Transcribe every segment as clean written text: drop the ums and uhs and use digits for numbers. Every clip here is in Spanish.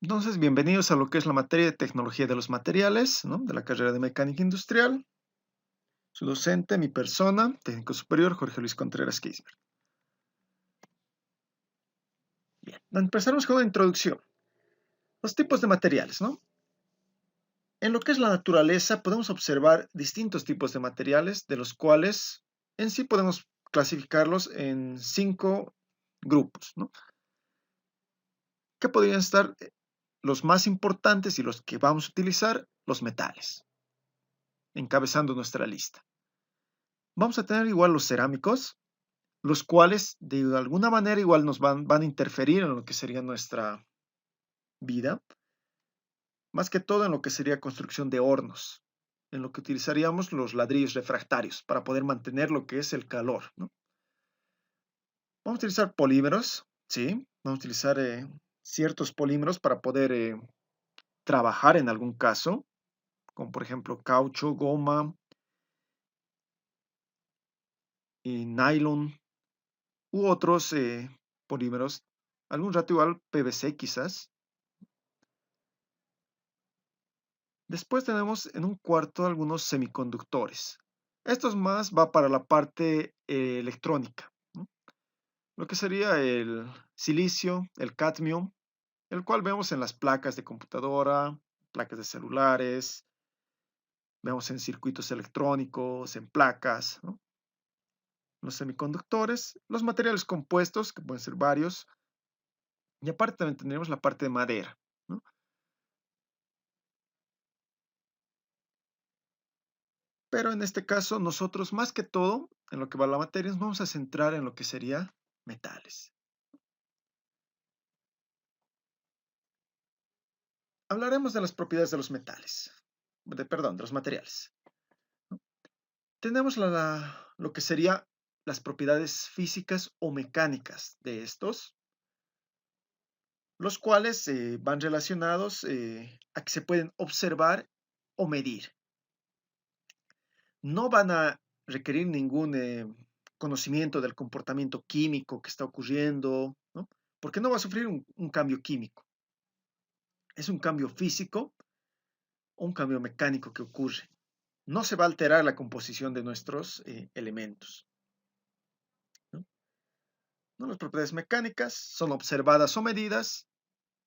Entonces, bienvenidos a lo que es la materia de tecnología de los materiales, ¿no? De la carrera de mecánica industrial. Su docente, mi persona, técnico superior, Jorge Luis Contreras Keisberg. Bien, empezamos con una introducción. Los tipos de materiales, ¿no? En lo que es la naturaleza podemos observar distintos tipos de materiales, de los cuales en sí podemos clasificarlos en 5 grupos, ¿no? Que podrían estar los más importantes y los que vamos a utilizar, los metales, encabezando nuestra lista. Vamos a tener igual los cerámicos, los cuales de alguna manera igual nos van a interferir en lo que sería nuestra vida, más que todo en lo que sería construcción de hornos, en lo que utilizaríamos los ladrillos refractarios para poder mantener lo que es el calor, ¿no? Vamos a utilizar polímeros, ¿sí? Vamos a utilizar ciertos polímeros para poder trabajar en algún caso, como por ejemplo caucho, goma y nylon u otros polímeros, algún rato igual PVC quizás. Después tenemos en un cuarto algunos semiconductores. Estos más va para la parte electrónica, ¿no? Lo que sería el silicio, el cadmio, el cual vemos en las placas de computadora, placas de celulares, vemos en circuitos electrónicos, en placas, ¿no? Los semiconductores, los materiales compuestos, que pueden ser varios, y aparte también tenemos la parte de madera, ¿no? Pero en este caso, nosotros más que todo, en lo que va la materia, nos vamos a centrar en lo que sería metales. Hablaremos de las propiedades de los metales, perdón, de los materiales. Tenemos lo que sería las propiedades físicas o mecánicas de estos, los cuales van relacionados a que se pueden observar o medir. No van a requerir ningún conocimiento del comportamiento químico que está ocurriendo, ¿no? Porque no va a sufrir un cambio químico. Es un cambio físico o un cambio mecánico que ocurre. No se va a alterar la composición de nuestros elementos, ¿no? ¿No? Las propiedades mecánicas son observadas o medidas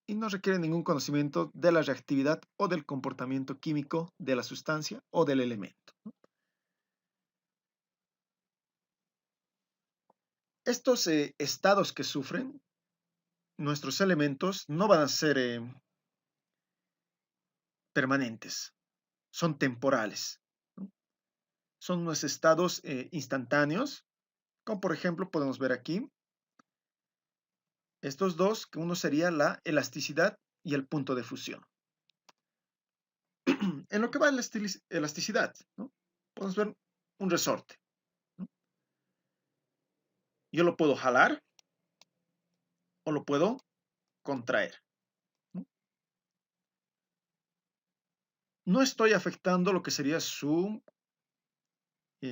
y no requieren ningún conocimiento de la reactividad o del comportamiento químico de la sustancia o del elemento, ¿no? Estos estados que sufren nuestros elementos no van a ser permanentes, son temporales, ¿no? Son unos estados instantáneos, como por ejemplo podemos ver aquí, estos dos, que uno sería la elasticidad y el punto de fusión. En lo que va a la elasticidad, ¿no? Podemos ver un resorte, ¿no? Yo lo puedo jalar o lo puedo contraer, ¿no? No estoy afectando lo que sería su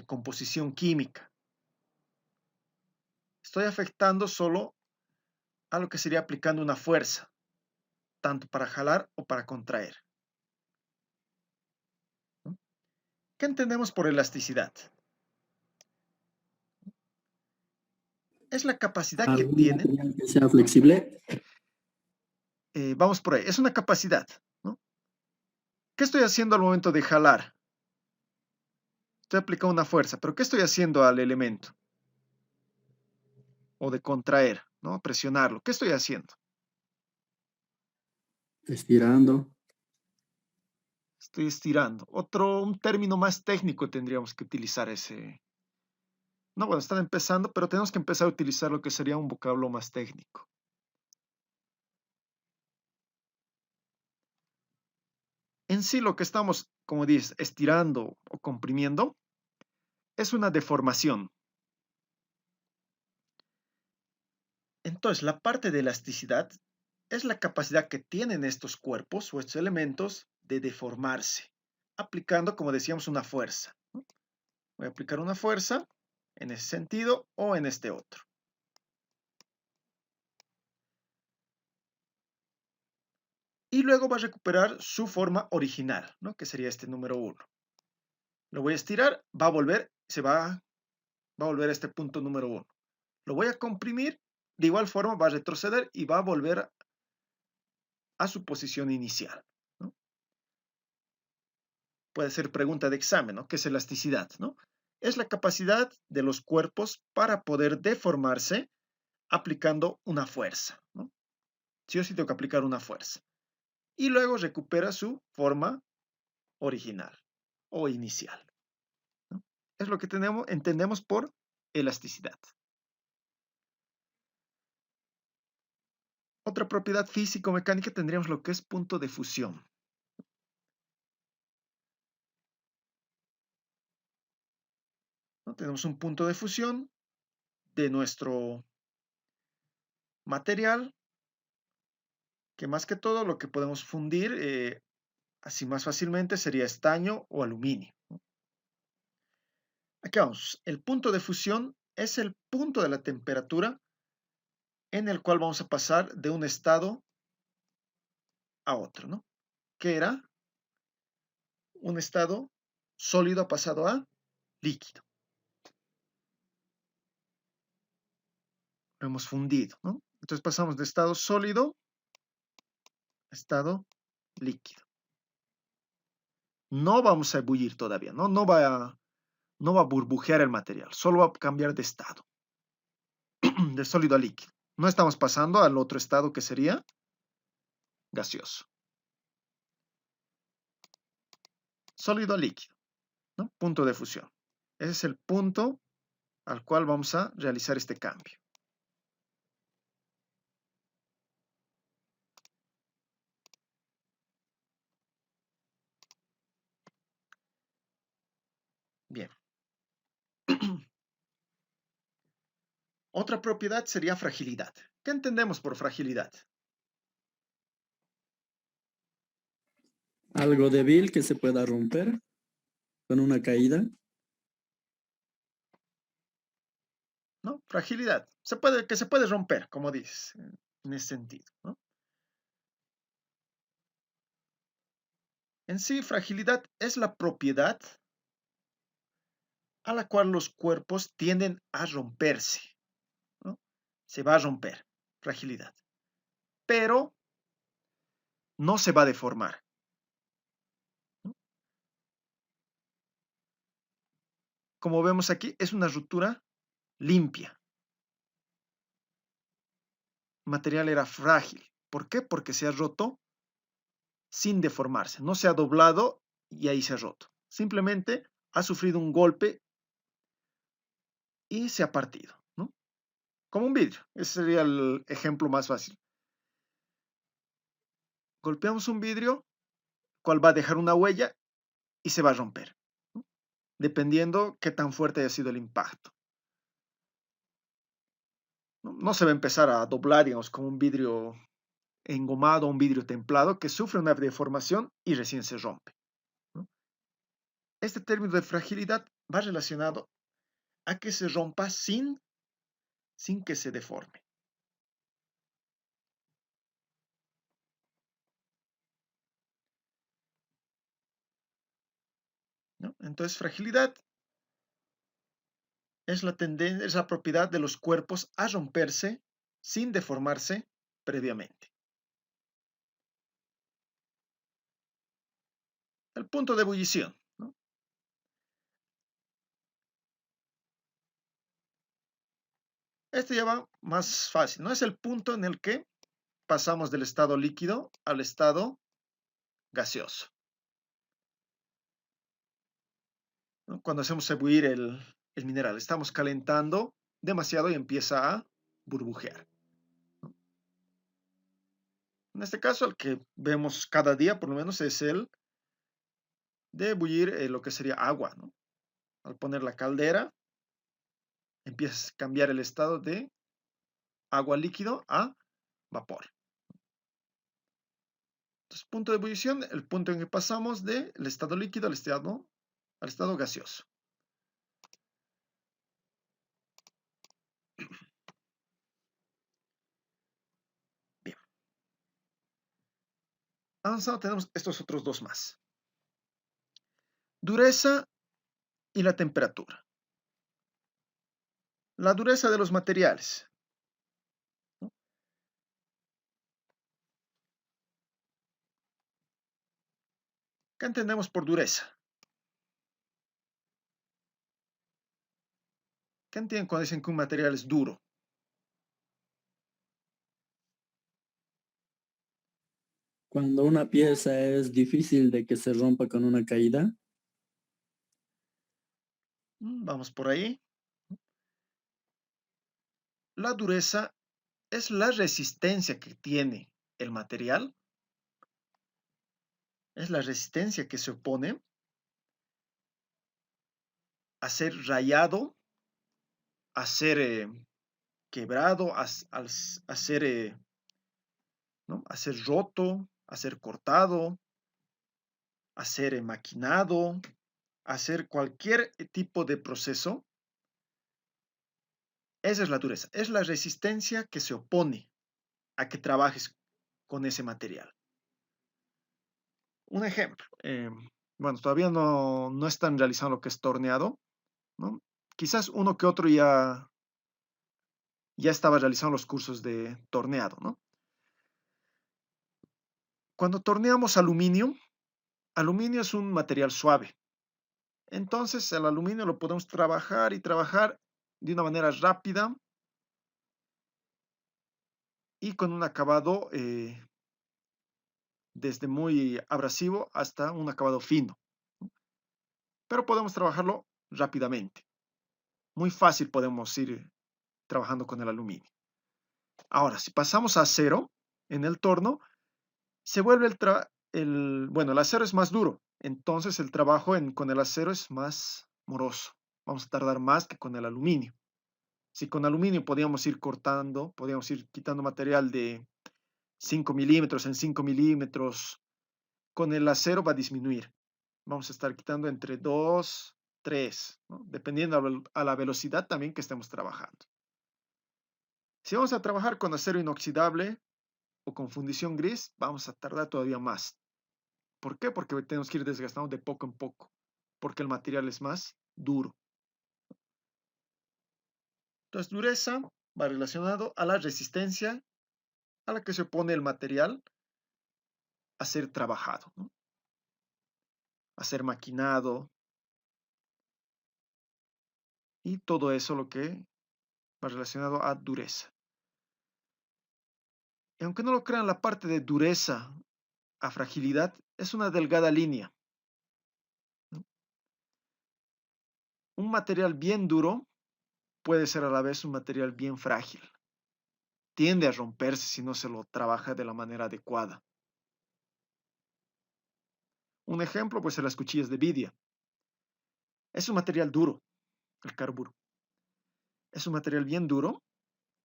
composición química. Estoy afectando solo a lo que sería aplicando una fuerza, tanto para jalar o para contraer, ¿no? ¿Qué entendemos por elasticidad? Es la capacidad que ¿Algún tienen, material que sea flexible? vamos por ahí, es una capacidad, ¿no? ¿Qué estoy haciendo al momento de jalar? Estoy aplicando una fuerza, pero ¿qué estoy haciendo al elemento? O de contraer, ¿no? Presionarlo. ¿Qué estoy haciendo? Estirando. Estoy estirando. Un término más técnico tendríamos que utilizar ese. No, bueno, están empezando, pero tenemos que empezar a utilizar lo que sería un vocablo más técnico. En sí, lo que estamos, como dices, estirando o comprimiendo es una deformación. Entonces, la parte de elasticidad es la capacidad que tienen estos cuerpos o estos elementos de deformarse, aplicando, como decíamos, una fuerza, ¿no? Voy a aplicar una fuerza en ese sentido o en este otro. y luego va a recuperar su forma original, ¿no? Que sería este número 1. Lo voy a estirar, va a volver, va a volver a este punto número 1. Lo voy a comprimir, de igual forma va a retroceder y va a volver a su posición inicial, ¿no? Puede ser pregunta de examen, ¿no? ¿Qué es elasticidad, no? Es la capacidad de los cuerpos para poder deformarse aplicando una fuerza, ¿no? Sí o sí tengo que aplicar una fuerza. Y luego recupera su forma original o inicial, ¿no? Es lo que entendemos por elasticidad. Otra propiedad físico-mecánica tendríamos lo que es punto de fusión. ¿No? Tenemos un punto de fusión de nuestro material, que más que todo lo que podemos fundir así más fácilmente sería estaño o aluminio, ¿no? Aquí vamos, el punto de fusión es el punto de la temperatura en el cual vamos a pasar de un estado a otro, ¿no? Que era un estado sólido ha pasado a líquido. Lo hemos fundido, ¿no? Entonces pasamos de estado sólido a estado líquido. No vamos a ebullir todavía, ¿no? No va a burbujear el material, solo va a cambiar de estado, de sólido a líquido. No estamos pasando al otro estado que sería gaseoso. Sólido a líquido, ¿no? Punto de fusión. Ese es el punto al cual vamos a realizar este cambio. Bien. Otra propiedad sería fragilidad. ¿Qué entendemos por fragilidad? Algo débil que se pueda romper con una caída. ¿No? Fragilidad. Que se puede romper, como dices, en ese sentido, ¿no? En sí, fragilidad es la propiedad a la cual los cuerpos tienden a romperse, ¿no? Se va a romper, fragilidad. Pero no se va a deformar, ¿no? Como vemos aquí, es una ruptura limpia. El material era frágil. ¿Por qué? Porque se ha roto sin deformarse. No se ha doblado y ahí se ha roto. Simplemente ha sufrido un golpe y se ha partido, ¿no? Como un vidrio. Ese sería el ejemplo más fácil. Golpeamos un vidrio, cual va a dejar una huella y se va a romper, ¿no? Dependiendo qué tan fuerte haya sido el impacto. No se va a empezar a doblar, digamos, como un vidrio engomado, un vidrio templado, que sufre una deformación y recién se rompe, ¿no? Este término de fragilidad va relacionado a que se rompa sin que se deforme, ¿no? Entonces, fragilidad es la tendencia, es la propiedad de los cuerpos a romperse sin deformarse previamente. El punto de ebullición, ¿no? Este ya va más fácil, ¿no? Es el punto en el que pasamos del estado líquido al estado gaseoso, ¿no? Cuando hacemos ebullir el mineral, estamos calentando demasiado y empieza a burbujear, ¿no? En este caso, el que vemos cada día, por lo menos, es el de ebullir lo que sería agua, ¿no? Al poner la caldera, empieza a cambiar el estado de agua líquido a vapor. Entonces, punto de ebullición, el punto en que pasamos del estado líquido al estado gaseoso. Bien. Avanzado tenemos estos otros dos más. Dureza y la temperatura. La dureza de los materiales. ¿Qué entendemos por dureza? ¿Qué entienden cuando dicen que un material es duro? Cuando una pieza es difícil de que se rompa con una caída. Vamos por ahí. La dureza es la resistencia que tiene el material, es la resistencia que se opone a ser rayado, a ser quebrado, a ser, ¿no? A ser roto, a ser cortado, a ser maquinado, a hacer cualquier tipo de proceso. Esa es la dureza, es la resistencia que se opone a que trabajes con ese material. Un ejemplo, bueno, todavía no están realizando lo que es torneado, ¿no? Quizás uno que otro ya estaba realizando los cursos de torneado, ¿no? Cuando torneamos aluminio, aluminio es un material suave. Entonces el aluminio lo podemos trabajar y trabajar de una manera rápida y con un acabado desde muy abrasivo hasta un acabado fino. Pero podemos trabajarlo rápidamente. Muy fácil podemos ir trabajando con el aluminio. Ahora, si pasamos a acero en el torno, se vuelve bueno, el acero es más duro, entonces el trabajo con el acero es más moroso. Vamos a tardar más que con el aluminio. Si con aluminio podíamos ir cortando, podíamos ir quitando material de 5 milímetros en 5 milímetros, con el acero va a disminuir. Vamos a estar quitando entre 2, 3, ¿no? Dependiendo a la velocidad también que estemos trabajando. Si vamos a trabajar con acero inoxidable o con fundición gris, vamos a tardar todavía más. ¿Por qué? Porque tenemos que ir desgastando de poco en poco, porque el material es más duro. Entonces, dureza va relacionado a la resistencia a la que se opone el material a ser trabajado, ¿no? A ser maquinado y todo eso lo que va relacionado a dureza. Y aunque no lo crean, la parte de dureza a fragilidad es una delgada línea, ¿no? Un material bien duro puede ser a la vez un material bien frágil. Tiende a romperse si no se lo trabaja de la manera adecuada. Un ejemplo puede ser las cuchillas de vidia. Es un material duro, el carburo. Es un material bien duro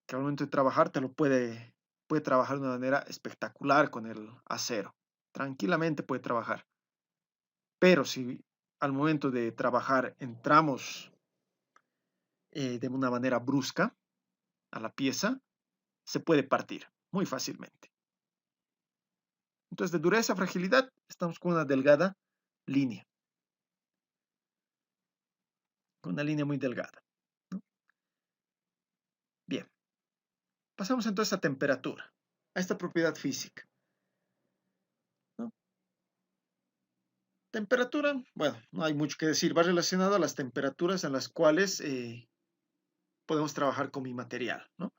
que al momento de trabajar puede trabajar de una manera espectacular con el acero. Tranquilamente puede trabajar. Pero si al momento de trabajar entramos de una manera brusca a la pieza, se puede partir muy fácilmente. Entonces, de dureza a fragilidad, estamos con una delgada línea. Con una línea muy delgada, ¿no? Bien. Pasamos entonces a temperatura, a esta propiedad física, ¿no? Temperatura, bueno, no hay mucho que decir, va relacionado a las temperaturas en las cuales podemos trabajar con mi material, ¿no?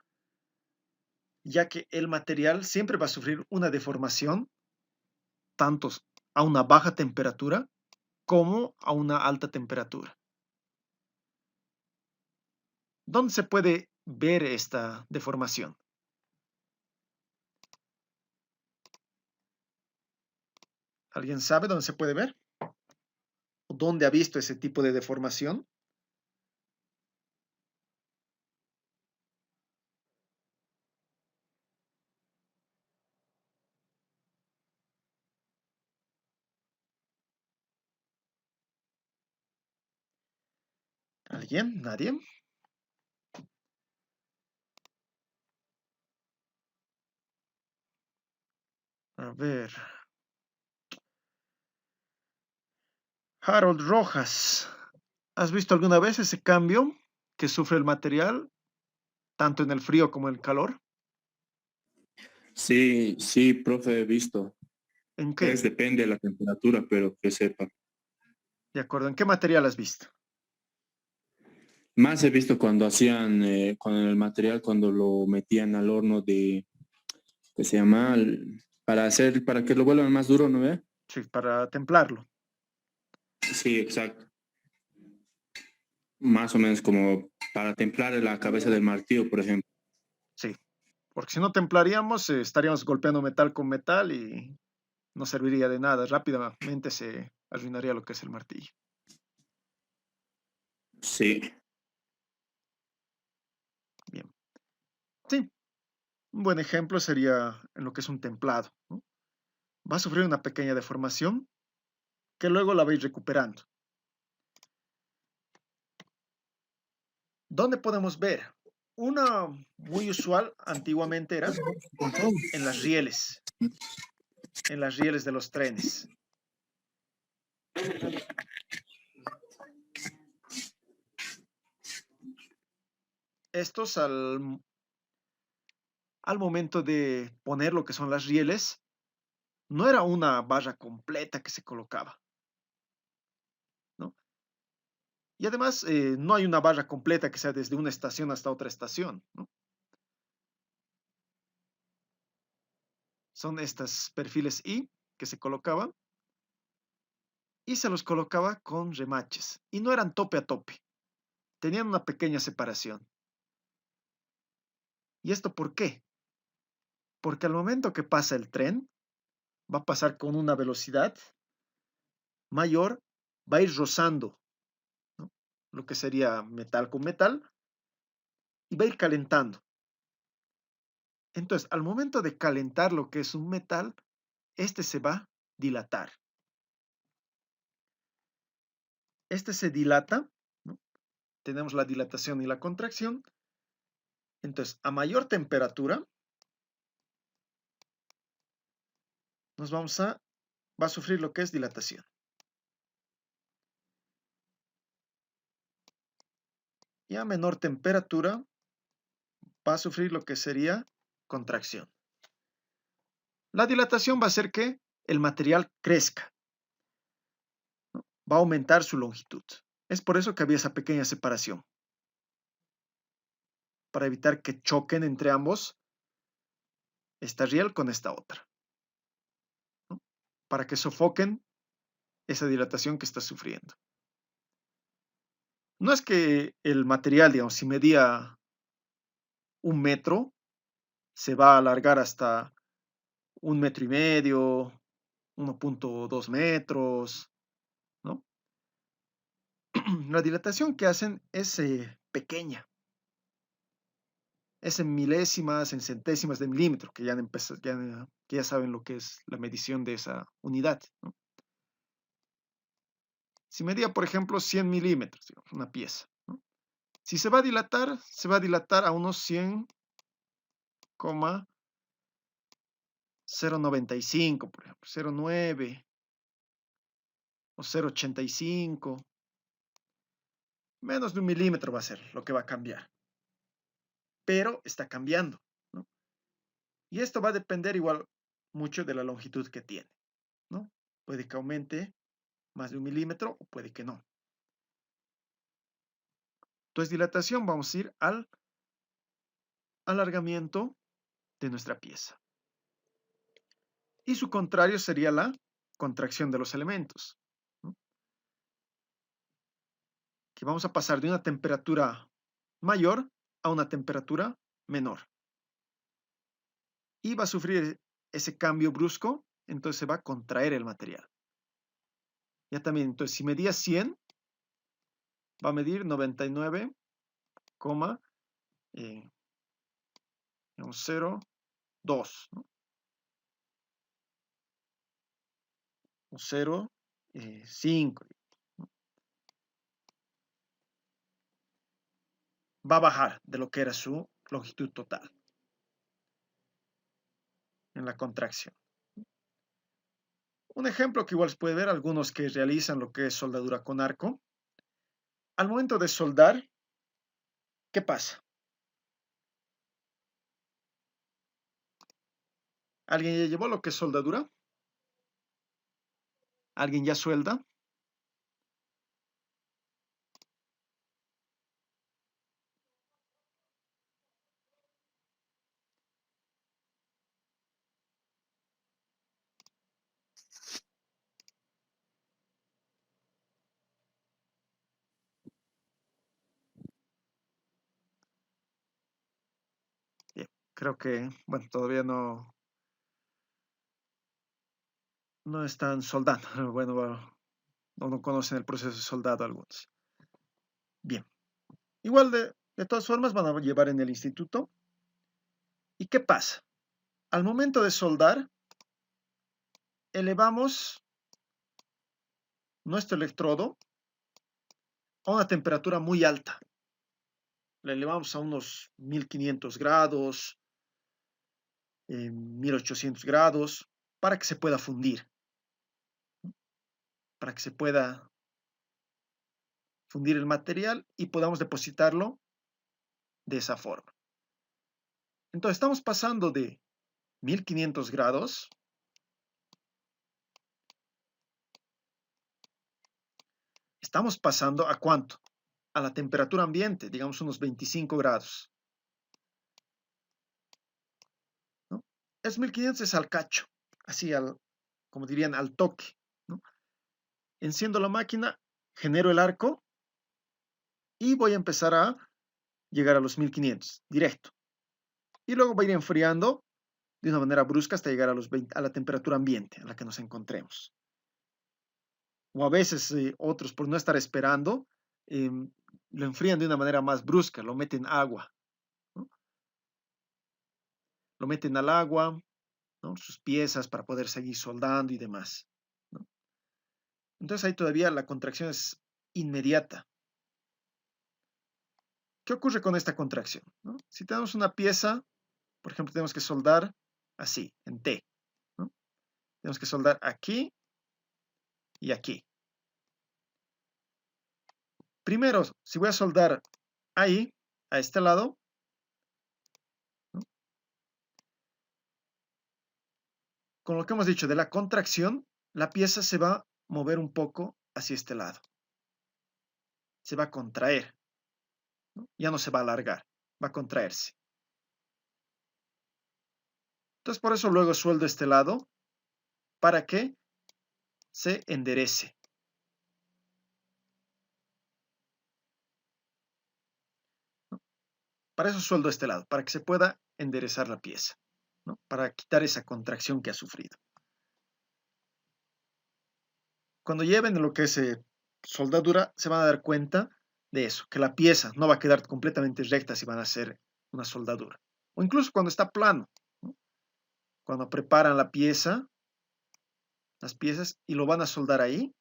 Ya que el material siempre va a sufrir una deformación, tanto a una baja temperatura como a una alta temperatura. ¿Dónde se puede ver esta deformación? ¿Alguien sabe dónde se puede ver? ¿O dónde ha visto ese tipo de deformación? ¿Alguien? ¿Nadie? A ver. Harold Rojas, ¿has visto alguna vez ese cambio que sufre el material, tanto en el frío como en el calor? Sí, sí, profe, he visto. ¿En Pues qué? depende de la temperatura, pero que sepa. De acuerdo, ¿en qué material has visto? Más he visto cuando hacían, con el material, cuando lo metían al horno de, que se llama, para hacer, para que lo vuelvan más duro, ¿no ve? Sí, para templarlo. Sí, exacto. Más o menos como para templar la cabeza del martillo, por ejemplo. Sí, porque si no templaríamos, estaríamos golpeando metal con metal y no serviría de nada. Rápidamente se arruinaría lo que es el martillo. Sí, Bien. Sí, un buen ejemplo sería en lo que es un templado, ¿no? Va a sufrir una pequeña deformación que luego la vais recuperando. ¿Dónde podemos ver? Una muy usual antiguamente era en las rieles de los trenes. Estos al momento de poner lo que son las rieles, no era una barra completa que se colocaba, ¿no? Y además, no hay una barra completa que sea desde una estación hasta otra estación, ¿no? Son estos perfiles I que se colocaban y se los colocaba con remaches. Y no eran tope a tope, tenían una pequeña separación. ¿Y esto por qué? Porque al momento que pasa el tren, va a pasar con una velocidad mayor, va a ir rozando, ¿no? Lo que sería metal con metal y va a ir calentando. Entonces, al momento de calentar lo que es un metal, este se va a dilatar. Este se dilata, ¿no? Tenemos la dilatación y la contracción. Entonces, a mayor temperatura, va a sufrir lo que es dilatación. Y a menor temperatura, va a sufrir lo que sería contracción. La dilatación va a hacer que el material crezca, ¿no? Va a aumentar su longitud. Es por eso que había esa pequeña separación, para evitar que choquen entre ambos esta riel con esta otra, ¿no? Para que sofoquen esa dilatación que está sufriendo. No es que el material, digamos, si medía 1 metro, se va a alargar hasta 1,5 metros, 1,2 metros, ¿no? La dilatación que hacen es pequeña, es en milésimas, en centésimas de milímetro, que ya saben lo que es la medición de esa unidad, ¿no? Si medía, por ejemplo, 100 milímetros, digamos, una pieza, ¿no? Si se va a dilatar a unos 100,095, por ejemplo, 0,9 o 0,85. Menos de 1 milímetro va a ser lo que va a cambiar, pero está cambiando, ¿no? Y esto va a depender igual mucho de la longitud que tiene, ¿no? Puede que aumente más de 1 milímetro o puede que no. Entonces, dilatación, vamos a ir al alargamiento de nuestra pieza. Y su contrario sería la contracción de los elementos, ¿no? Que vamos a pasar de una temperatura mayor a una temperatura menor. Y va a sufrir ese cambio brusco, entonces se va a contraer el material. Ya también, entonces, si medía 100, va a medir 99, eh, 0,2, ¿no? O 0,5, ¿no? Va a bajar de lo que era su longitud total en la contracción. Un ejemplo que igual se puede ver, algunos que realizan lo que es soldadura con arco. Al momento de soldar, ¿qué pasa? ¿Alguien ya llevó lo que es soldadura? ¿Alguien ya suelda? Bien, creo que, bueno, todavía no están soldando. Bueno, no conocen el proceso de soldado algunos. Bien, igual de todas formas van a llevar en el instituto. ¿Y qué pasa? Al momento de soldar, elevamos nuestro electrodo a una temperatura muy alta. La elevamos a unos 1500 grados, 1800 grados, para que se pueda fundir, para que se pueda fundir el material y podamos depositarlo de esa forma. Entonces estamos pasando de 1500 grados estamos pasando ¿a cuánto? A la temperatura ambiente, digamos unos 25 grados. ¿No? Es 1500 es al cacho, así como dirían, al toque. ¿No? Enciendo la máquina, genero el arco y voy a empezar a llegar a los 1500, directo. Y luego va a ir enfriando de una manera brusca hasta llegar a la temperatura ambiente a la que nos encontremos. O a veces otros, por no estar esperando, lo enfrían de una manera más brusca, lo meten agua. ¿No? Lo meten al agua, ¿no? Sus piezas para poder seguir soldando y demás. ¿No? Entonces ahí todavía la contracción es inmediata. ¿Qué ocurre con esta contracción? ¿No? Si tenemos una pieza, por ejemplo, tenemos que soldar así, en T. ¿No? Tenemos que soldar aquí y aquí. Primero, si voy a soldar ahí, a este lado, ¿no? Con lo que hemos dicho de la contracción, la pieza se va a mover un poco hacia este lado. Se va a contraer. ¿No? Ya no se va a alargar, va a contraerse. Entonces por eso luego sueldo este lado para que se enderece. ¿No? Para eso sueldo este lado, para que se pueda enderezar la pieza, ¿no? Para quitar esa contracción que ha sufrido. Cuando lleven lo que es soldadura, se van a dar cuenta de eso, que la pieza no va a quedar completamente recta si van a hacer una soldadura. O incluso cuando está plano, ¿no? Cuando preparan la pieza, las piezas, y lo van a soldar ahí,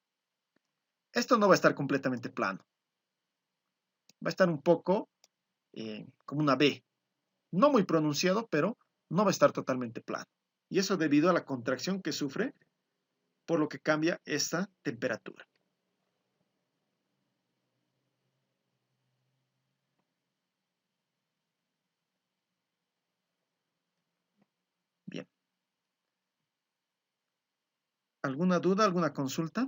esto no va a estar completamente plano. Va a estar un poco como una B. No muy pronunciado, pero no va a estar totalmente plano. Y eso debido a la contracción que sufre, por lo que cambia esta temperatura. Bien. ¿Alguna duda, alguna consulta?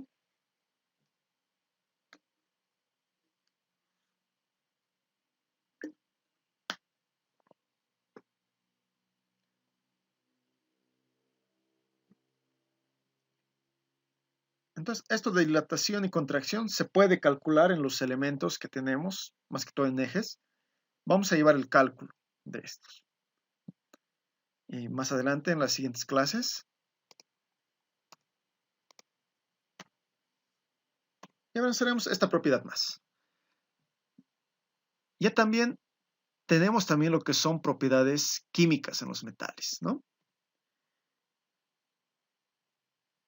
Entonces, esto de dilatación y contracción se puede calcular en los elementos que tenemos, más que todo en ejes. Vamos a llevar el cálculo de estos. Y más adelante en las siguientes clases. Y avanzaremos esta propiedad más. Ya también tenemos también lo que son propiedades químicas en los metales, ¿no?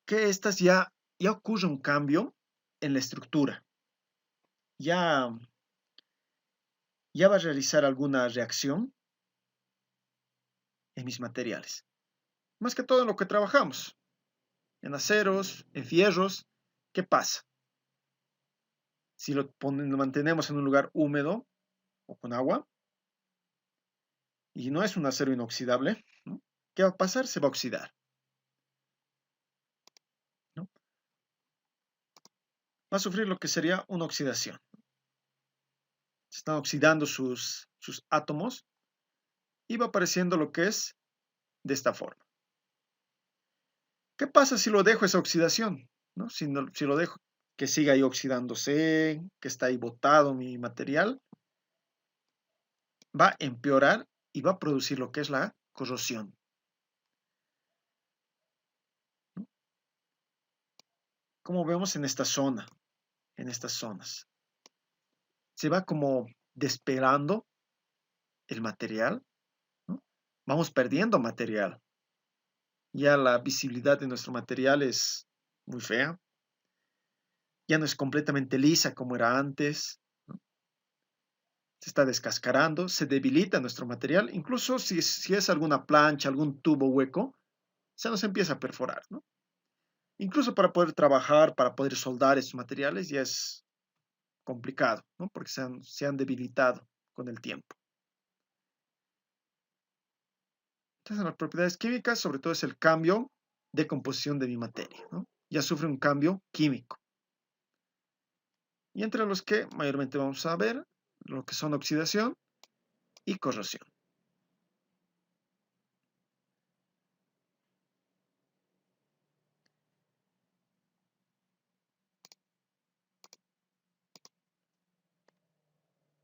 Que estas ya ocurre un cambio en la estructura. Ya va a realizar alguna reacción en mis materiales. Más que todo en lo que trabajamos, en aceros, en fierros. ¿Qué pasa? Si lo mantenemos en un lugar húmedo o con agua, y no es un acero inoxidable, ¿no? ¿Qué va a pasar? Se va a oxidar, ¿no? Va a sufrir lo que sería una oxidación. Se están oxidando sus átomos y va apareciendo lo que es de esta forma. ¿Qué pasa si lo dejo esa oxidación? ¿No? Si lo dejo que siga ahí oxidándose, que está ahí botado mi material, va a empeorar y va a producir lo que es la corrosión. Como vemos en esta zona, en estas zonas. Se va como despegando el material, ¿no? Vamos perdiendo material. Ya la visibilidad de nuestro material es muy fea. Ya no es completamente lisa como era antes, ¿no? Se está descascarando, se debilita nuestro material. Incluso si es alguna plancha, algún tubo hueco, se nos empieza a perforar, ¿no? Incluso para poder trabajar, para poder soldar estos materiales ya es complicado, ¿no? Porque se han debilitado con el tiempo. Entonces, en las propiedades químicas, sobre todo es el cambio de composición de mi materia, ¿no? Ya sufre un cambio químico. Y entre los que mayormente vamos a ver lo que son oxidación y corrosión.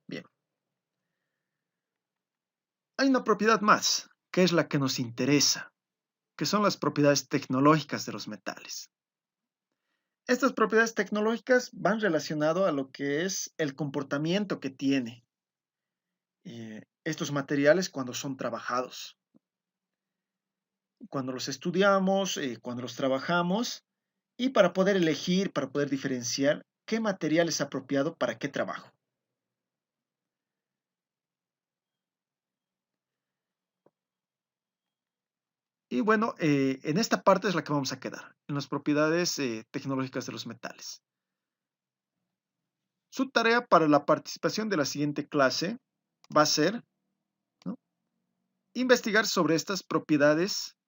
Bien. Hay una propiedad más, que es la que nos interesa, que son las propiedades tecnológicas de los metales. Estas propiedades tecnológicas van relacionadas a lo que es el comportamiento que tiene estos materiales cuando son trabajados. Cuando los estudiamos, cuando los trabajamos, y para poder elegir, para poder diferenciar qué material es apropiado para qué trabajo. Y bueno, en esta parte es la que vamos a quedar, en las propiedades tecnológicas de los metales. Su tarea para la participación de la siguiente clase va a ser, ¿no?, investigar sobre estas propiedades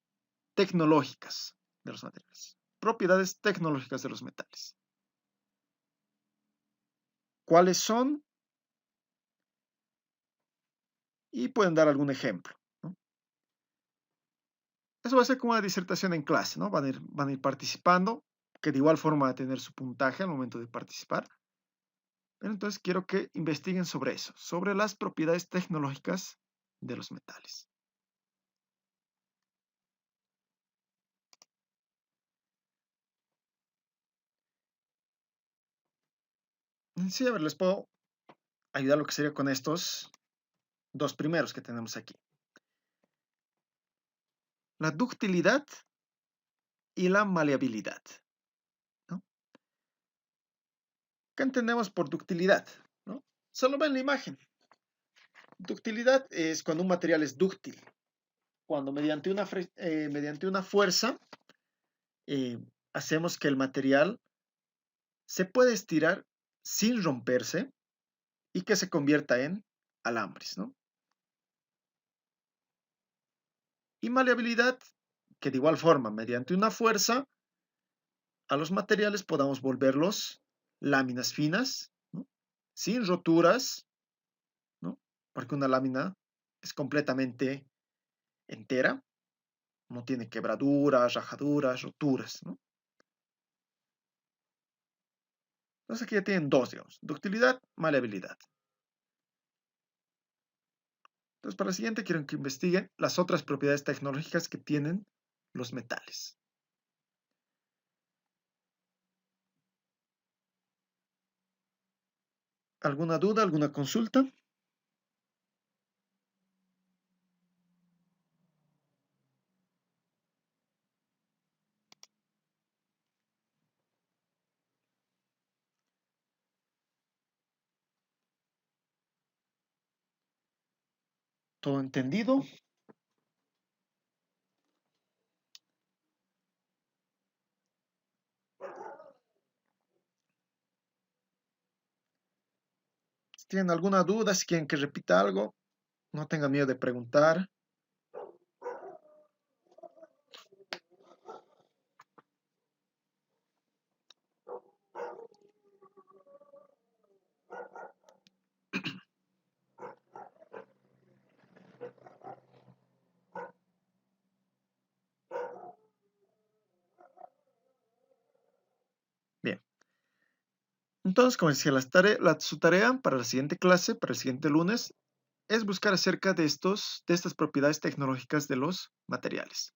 tecnológicas de los materiales. Propiedades tecnológicas de los metales. ¿Cuáles son? Y pueden dar algún ejemplo, ¿no? Eso va a ser como una disertación en clase, ¿no? Van a ir participando, que de igual forma va a tener su puntaje al momento de participar. Pero entonces quiero que investiguen sobre eso, sobre las propiedades tecnológicas de los metales. Sí, a ver, les puedo ayudar lo que sería con estos dos primeros que tenemos aquí. La ductilidad y la maleabilidad, ¿no? ¿Qué entendemos por ductilidad? ¿No? Solo ven la imagen. Ductilidad es cuando un material es dúctil, cuando mediante una fuerza hacemos que el material se puede estirar sin romperse y que se convierta en alambres, ¿no? Y maleabilidad, que de igual forma, mediante una fuerza, a los materiales podamos volverlos láminas finas, ¿no?, sin roturas, ¿no?, porque una lámina es completamente entera, no tiene quebraduras, rajaduras, roturas, ¿no? Entonces aquí ya tienen dos, digamos, ductilidad, maleabilidad. Entonces para la siguiente quiero que investiguen las otras propiedades tecnológicas que tienen los metales. ¿Alguna duda, alguna consulta? ¿Todo entendido? Si tienen alguna duda, si quieren que repita algo, no tengan miedo de preguntar. Bien. Entonces, como decía, su tarea para la siguiente clase, para el siguiente lunes, es buscar acerca de estas propiedades tecnológicas de los materiales.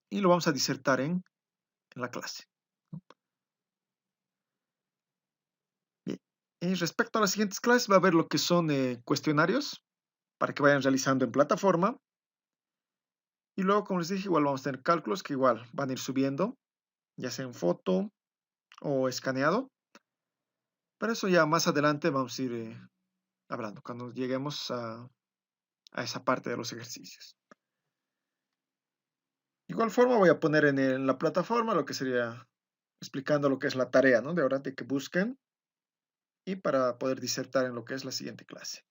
Y lo vamos a disertar en la clase. Bien. Y respecto a las siguientes clases, va a haber lo que son cuestionarios para que vayan realizando en plataforma. Y luego, como les dije, igual vamos a tener cálculos que igual van a ir subiendo, ya sea en foto o escaneado. Pero eso ya más adelante vamos a ir hablando cuando lleguemos a esa parte de los ejercicios. De igual forma voy a poner en la plataforma lo que sería explicando lo que es la tarea, ¿no? De ahora de que busquen y para poder disertar en lo que es la siguiente clase.